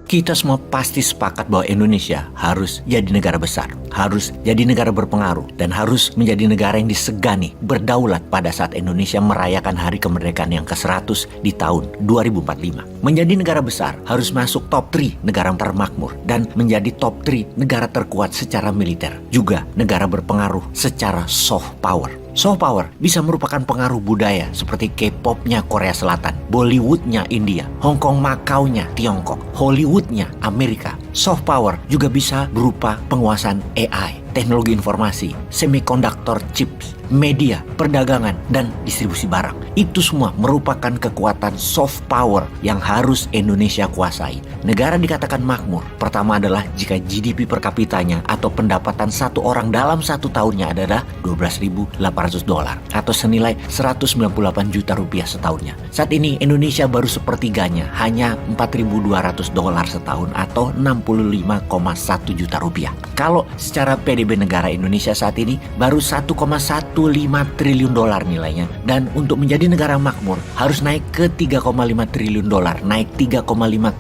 Kita semua pasti sepakat bahwa Indonesia harus jadi negara besar, harus jadi negara berpengaruh, dan harus menjadi negara yang disegani, berdaulat pada saat Indonesia merayakan hari kemerdekaan yang ke-100 di tahun 2045. Menjadi negara besar harus masuk top 3 negara termakmur dan menjadi top 3 negara terkuat secara militer, juga negara berpengaruh secara soft power. Soft power bisa merupakan pengaruh budaya seperti K-popnya Korea Selatan, Bollywoodnya India, Hong Kong Macau-nya Tiongkok, Hollywoodnya Amerika. Soft power juga bisa berupa penguasaan AI, teknologi informasi, semikonduktor chips, media, perdagangan, dan distribusi barang. Itu semua merupakan kekuatan soft power yang harus Indonesia kuasai. Negara dikatakan makmur, pertama adalah jika GDP per kapitanya atau pendapatan satu orang dalam satu tahunnya adalah $12.800 atau senilai 198 juta rupiah setahunnya. Saat ini Indonesia baru sepertiganya, hanya $4.200 setahun atau 65,1 juta rupiah. Kalau secara PDB negara Indonesia saat ini baru 1,15 triliun dolar nilainya, dan untuk menjadi negara makmur harus naik ke 3,5 triliun dolar, naik 3,5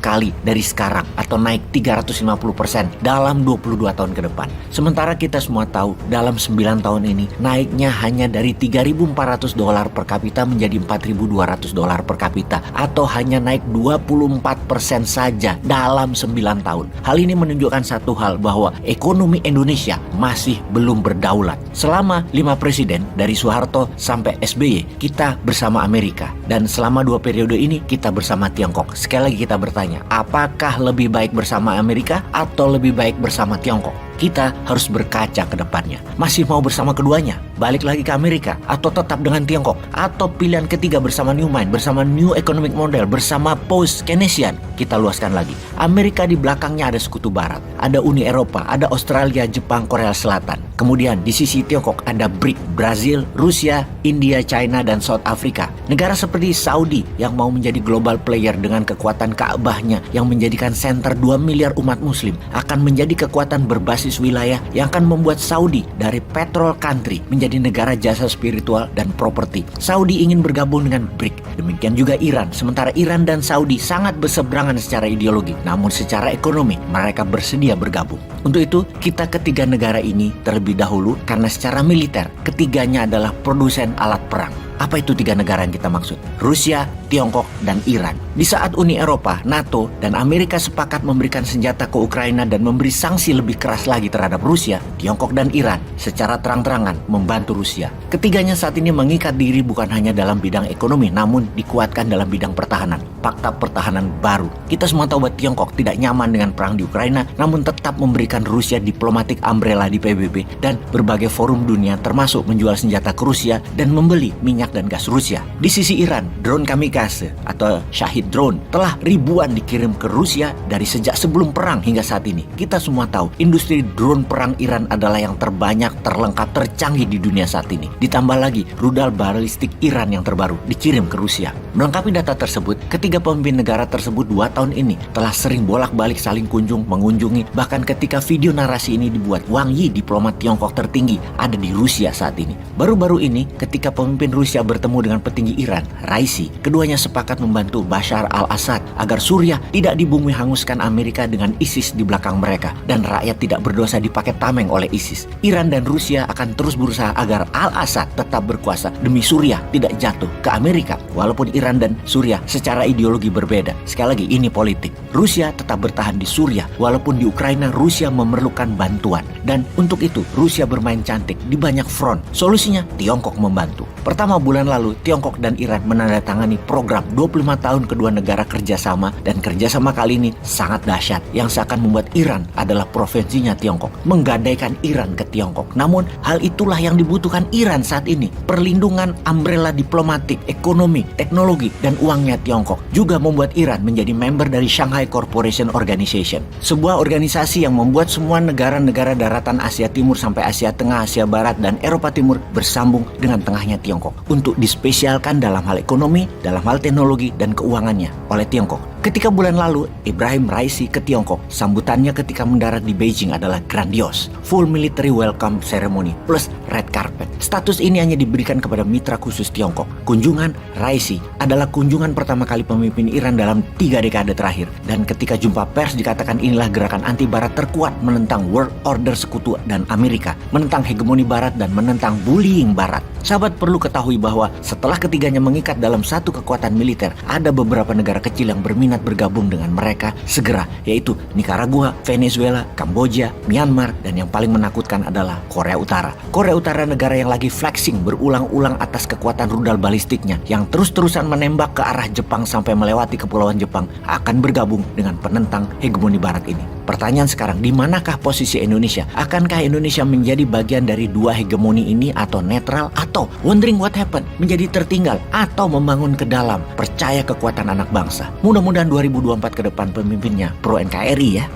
kali dari sekarang atau naik 350% dalam 22 tahun ke depan. Sementara kita semua tahu dalam 9 tahun ini naiknya hanya dari $3.400 per kapita menjadi $4.200 per kapita atau hanya naik 24% saja dalam 9 tahun. Hal ini menunjukkan satu hal, bahwa ekonomi Indonesia masih belum berdaulat. Selama 5 presiden dari Soeharto sampai SBY kita bersama Amerika, dan selama 2 periode ini kita bersama Tiongkok. Sekali lagi kita bertanya, apakah lebih baik bersama Amerika atau lebih baik bersama Tiongkok? Kita harus berkaca ke depannya. Masih mau bersama keduanya? Balik lagi ke Amerika? Atau tetap dengan Tiongkok? Atau pilihan ketiga bersama New Mind, bersama New Economic Model, bersama Post-Keynesian? Kita luaskan lagi. Amerika di belakangnya ada sekutu barat, ada Uni Eropa, ada Australia, Jepang, Korea Selatan. Kemudian di sisi Tiongkok ada BRIC, Brazil, Rusia, India, China, dan South Africa. Negara seperti Saudi yang mau menjadi global player dengan kekuatan Ka'bahnya yang menjadikan center 2 miliar umat muslim akan menjadi kekuatan berbasis wilayah yang akan membuat Saudi dari petrol country menjadi negara jasa spiritual dan properti. Saudi ingin bergabung dengan BRIC. Demikian juga Iran. Sementara Iran dan Saudi sangat berseberangan secara ideologi, namun secara ekonomi mereka bersedia bergabung. Untuk itu, kita ketiga negara ini terlebih dahulu karena secara militer ketiganya adalah produsen alat perang. Apa itu 3 negara yang kita maksud? Rusia, Tiongkok, dan Iran. Di saat Uni Eropa, NATO, dan Amerika sepakat memberikan senjata ke Ukraina dan memberi sanksi lebih keras lagi terhadap Rusia, Tiongkok dan Iran secara terang-terangan membantu Rusia. Ketiganya saat ini mengikat diri bukan hanya dalam bidang ekonomi, namun dikuatkan dalam bidang pertahanan. Fakta pertahanan baru. Kita semua tahu bahwa Tiongkok tidak nyaman dengan perang di Ukraina, namun tetap memberikan Rusia diplomatic umbrella di PBB dan berbagai forum dunia, termasuk menjual senjata ke Rusia dan membeli minyak dan gas Rusia. Di sisi Iran, drone kamikaze atau Shahid drone telah ribuan dikirim ke Rusia dari sejak sebelum perang hingga saat ini. Kita semua tahu industri drone perang Iran adalah yang terbanyak, terlengkap, tercanggih di dunia saat ini. Ditambah lagi rudal balistik Iran yang terbaru dikirim ke Rusia. Melengkapi data tersebut, ketiga pemimpin negara tersebut 2 tahun ini telah sering bolak-balik saling mengunjungi. Bahkan ketika video narasi ini dibuat, Wang Yi, diplomat Tiongkok tertinggi, ada di Rusia saat ini. Baru-baru ini ketika pemimpin Rusia bertemu dengan petinggi Iran, Raisi, keduanya sepakat membantu Bashar al-Assad agar Suriah tidak dibumi hanguskan Amerika dengan ISIS di belakang mereka, dan rakyat tidak berdosa dipakai tameng oleh ISIS. Iran dan Rusia akan terus berusaha agar al-Assad tetap berkuasa demi Suriah tidak jatuh ke Amerika. Walaupun Iran dan Suriah secara ideologi berbeda, sekali lagi ini politik. Rusia tetap bertahan di Suriah, walaupun di Ukraina Rusia memerlukan bantuan, dan untuk itu Rusia bermain cantik di banyak front. Solusinya Tiongkok membantu. Pertama, bulan lalu Tiongkok dan Iran menandatangani program 25 tahun kedua negara kerjasama, dan kerjasama kali ini sangat dahsyat yang seakan membuat Iran adalah provinsinya Tiongkok, menggadaikan Iran ke Tiongkok. Namun hal itulah yang dibutuhkan Iran saat ini, perlindungan umbrella diplomatik, ekonomi, teknologi, dan uangnya Tiongkok juga membuat Iran menjadi member dari Shanghai Cooperation Organization, sebuah organisasi yang membuat semua negara-negara daratan Asia Timur sampai Asia Tengah, Asia Barat, dan Eropa Timur bersambung dengan tengahnya Tiongkok untuk dispesialkan dalam hal ekonomi, dalam hal teknologi, dan keuangannya oleh Tiongkok. Ketika bulan lalu Ibrahim Raisi ke Tiongkok, sambutannya ketika mendarat di Beijing adalah grandios. Full military welcome ceremony plus red carpet. Status ini hanya diberikan kepada mitra khusus Tiongkok. Kunjungan Raisi adalah kunjungan pertama kali pemimpin Iran dalam 3 dekade terakhir. Dan ketika jumpa pers dikatakan inilah gerakan anti-Barat terkuat menentang World Order Sekutu dan Amerika, menentang hegemoni Barat dan menentang bullying Barat. Sahabat perlu ketahui bahwa setelah ketiganya mengikat dalam satu kekuatan militer, ada beberapa negara kecil yang berminat bergabung dengan mereka segera, yaitu Nicaragua, Venezuela, Kamboja, Myanmar, dan yang paling menakutkan adalah Korea Utara. Korea Utara negara yang lagi flexing berulang-ulang atas kekuatan rudal balistiknya yang terus-terusan menembak ke arah Jepang sampai melewati kepulauan Jepang akan bergabung dengan penentang hegemoni Barat ini. Pertanyaan sekarang, di manakah posisi Indonesia? Akankah Indonesia menjadi bagian dari dua hegemoni ini atau netral, atau wondering what happened, menjadi tertinggal, atau membangun ke dalam, percaya kekuatan anak bangsa? Mudah-mudahan 2024 ke depan pemimpinnya pro NKRI ya.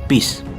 Peace.